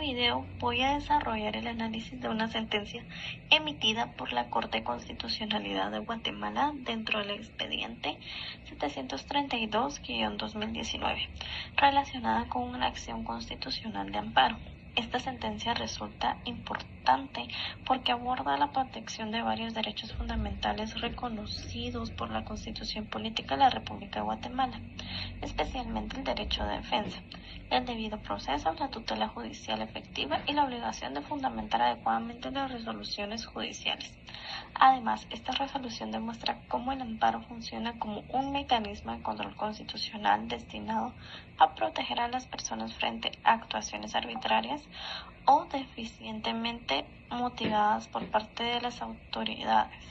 video voy a desarrollar el análisis de una sentencia emitida por la Corte de Constitucionalidad de Guatemala dentro del expediente 732-2019, relacionada con una acción constitucional de amparo. Esta sentencia resulta importante porque aborda la protección de varios derechos fundamentales reconocidos por la Constitución Política de la República de Guatemala, especialmente el derecho de defensa, el debido proceso, la tutela judicial efectiva y la obligación de fundamentar adecuadamente las resoluciones judiciales. Además, esta resolución demuestra cómo el amparo funciona como un mecanismo de control constitucional destinado a proteger a las personas frente a actuaciones arbitrarias o deficientemente motivadas por parte de las autoridades.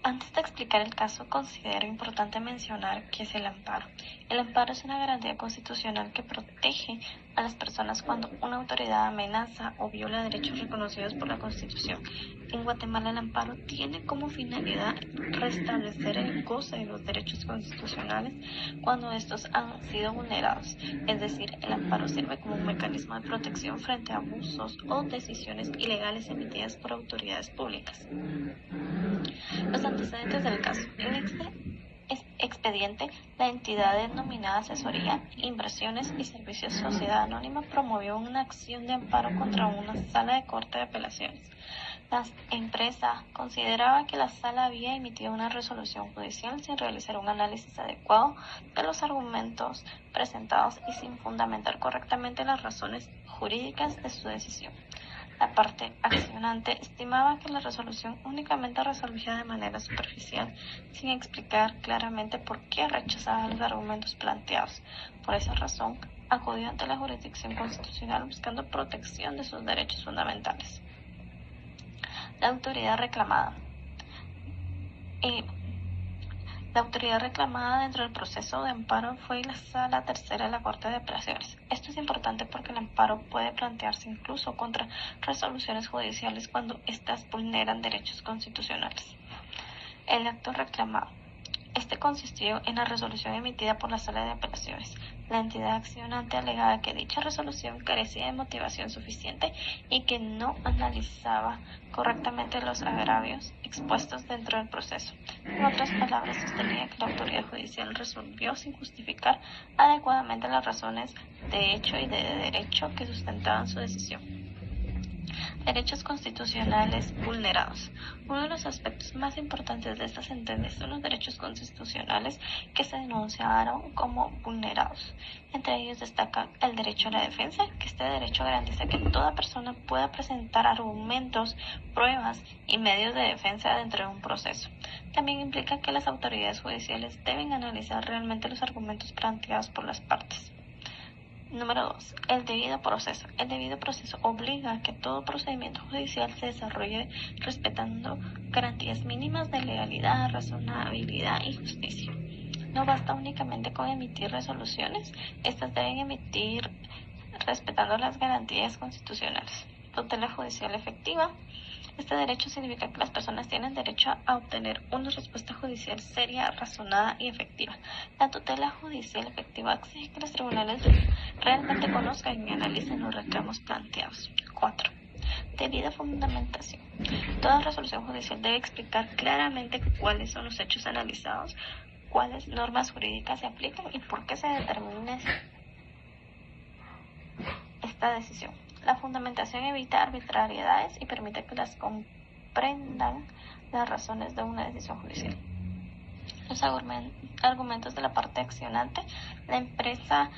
Antes de explicar el caso, considero importante mencionar qué es el amparo. El amparo es una garantía constitucional que protege a las personas cuando una autoridad amenaza o viola derechos reconocidos por la Constitución. En Guatemala, el amparo tiene como finalidad restablecer el goce de los derechos constitucionales cuando estos han sido vulnerados. Es decir, el amparo sirve como un mecanismo de protección frente a abusos o decisiones ilegales emitidas por autoridades públicas. Los antecedentes del caso. En este expediente, la entidad denominada Asesoría, Inversiones y Servicios Sociedad Anónima promovió una acción de amparo contra una sala de corte de apelaciones. La empresa consideraba que la sala había emitido una resolución judicial sin realizar un análisis adecuado de los argumentos presentados y sin fundamentar correctamente las razones jurídicas de su decisión. La parte accionante estimaba que la resolución únicamente resolvía de manera superficial, sin explicar claramente por qué rechazaba los argumentos planteados. Por esa razón, acudió ante la jurisdicción constitucional buscando protección de sus derechos fundamentales. La autoridad reclamada. La autoridad reclamada dentro del proceso de amparo fue la Sala Tercera de la Corte de Apelaciones. Esto es importante porque el amparo puede plantearse incluso contra resoluciones judiciales cuando éstas vulneran derechos constitucionales. El acto reclamado. Este consistió en la resolución emitida por la Sala de Apelaciones. La entidad accionante alegaba que dicha resolución carecía de motivación suficiente y que no analizaba correctamente los agravios expuestos dentro del proceso. En otras palabras, sostenía que la autoridad judicial resolvió sin justificar adecuadamente las razones de hecho y de derecho que sustentaban su decisión. Derechos constitucionales vulnerados. Uno de los aspectos más importantes de esta sentencia son los derechos constitucionales que se denunciaron como vulnerados. Entre ellos destaca el derecho a la defensa, que este derecho garantiza que toda persona pueda presentar argumentos, pruebas y medios de defensa dentro de un proceso. También implica que las autoridades judiciales deben analizar realmente los argumentos planteados por las partes. Número 2. El debido proceso. El debido proceso obliga a que todo procedimiento judicial se desarrolle respetando garantías mínimas de legalidad, razonabilidad y justicia. No basta únicamente con emitir resoluciones, estas deben emitir respetando las garantías constitucionales. Tutela judicial efectiva. Este derecho significa que las personas tienen derecho a obtener una respuesta judicial seria, razonada y efectiva. La tutela judicial efectiva exige que los tribunales realmente conozcan y analicen los reclamos planteados. 4. Debida fundamentación. Toda resolución judicial debe explicar claramente cuáles son los hechos analizados, cuáles normas jurídicas se aplican y por qué se determina esta decisión. La fundamentación evita arbitrariedades y permite que las comprendan las razones de una decisión judicial. Los argumentos de la parte accionante. La empresa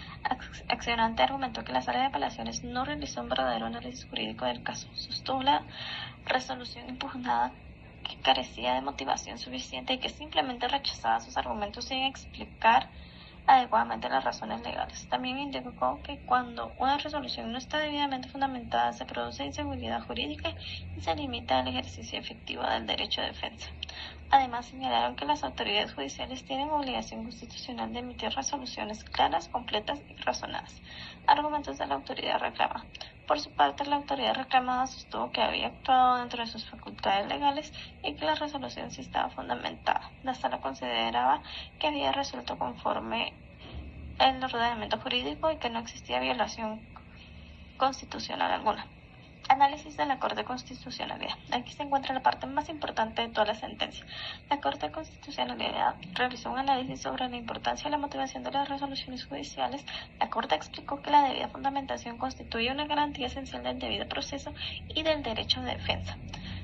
accionante argumentó que la Sala de Apelaciones no realizó un verdadero análisis jurídico del caso. Sostuvo la resolución impugnada que carecía de motivación suficiente y que simplemente rechazaba sus argumentos sin explicar adecuadamente las razones legales. También indicó que cuando una resolución no está debidamente fundamentada se produce inseguridad jurídica y se limita al ejercicio efectivo del derecho de defensa. Además, señalaron que las autoridades judiciales tienen obligación constitucional de emitir resoluciones claras, completas y razonadas. Argumentos de la autoridad reclamada. Por su parte, la autoridad reclamada sostuvo que había actuado dentro de sus facultades legales y que la resolución sí estaba fundamentada. La sala consideraba que había resuelto conforme el ordenamiento jurídico y que no existía violación constitucional alguna. Análisis de la Corte de Constitucionalidad. Aquí se encuentra la parte más importante de toda la sentencia. La Corte de Constitucionalidad realizó un análisis sobre la importancia y la motivación de las resoluciones judiciales. La Corte explicó que la debida fundamentación constituye una garantía esencial del debido proceso y del derecho de defensa.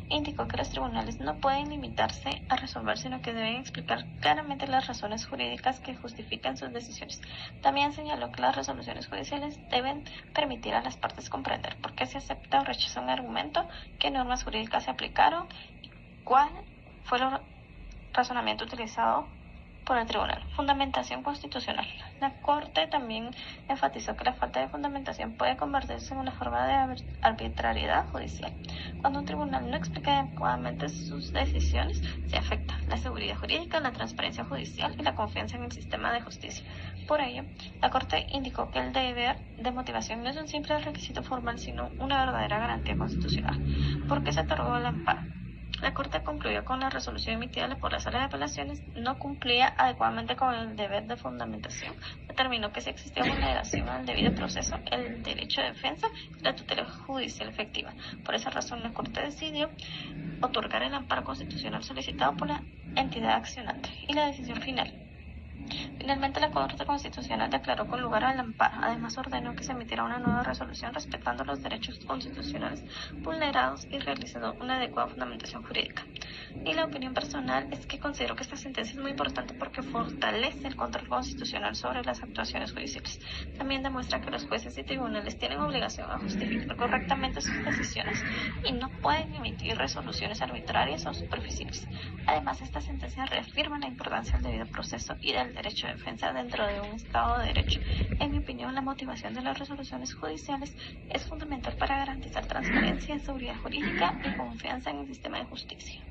Indicó que los tribunales no pueden limitarse a resolver, sino que deben explicar claramente las razones jurídicas que justifican sus decisiones. También señaló que las resoluciones judiciales deben permitir a las partes comprender por qué se acepta o rechaza un argumento, qué normas jurídicas se aplicaron y cuál fue el razonamiento utilizado por el tribunal. Fundamentación constitucional. La Corte también enfatizó que la falta de fundamentación puede convertirse en una forma de arbitrariedad judicial. Cuando un tribunal no explica adecuadamente sus decisiones, se afecta la seguridad jurídica, la transparencia judicial y la confianza en el sistema de justicia. Por ello, la Corte indicó que el deber de motivación no es un simple requisito formal, sino una verdadera garantía constitucional. ¿Por qué se otorgó el amparo? La Corte concluyó que la resolución emitida por la Sala de Apelaciones no cumplía adecuadamente con el deber de fundamentación. Determinó que si existía vulneración al debido proceso, el derecho de defensa y la tutela judicial efectiva. Por esa razón, la Corte decidió otorgar el amparo constitucional solicitado por la entidad accionante. Y la decisión final. Finalmente, la Corte Constitucional declaró con lugar al amparo. Además, ordenó que se emitiera una nueva resolución respetando los derechos constitucionales vulnerados y realizando una adecuada fundamentación jurídica. Y la opinión personal es que considero que esta sentencia es muy importante porque fortalece el control constitucional sobre las actuaciones judiciales. También demuestra que los jueces y tribunales tienen obligación a justificar correctamente sus decisiones y no pueden emitir resoluciones arbitrarias o superficiales. Además, esta sentencia reafirma la importancia del debido proceso y del derecho de defensa dentro de un Estado de Derecho. En mi opinión, la motivación de las resoluciones judiciales es fundamental para garantizar transparencia, seguridad jurídica y confianza en el sistema de justicia.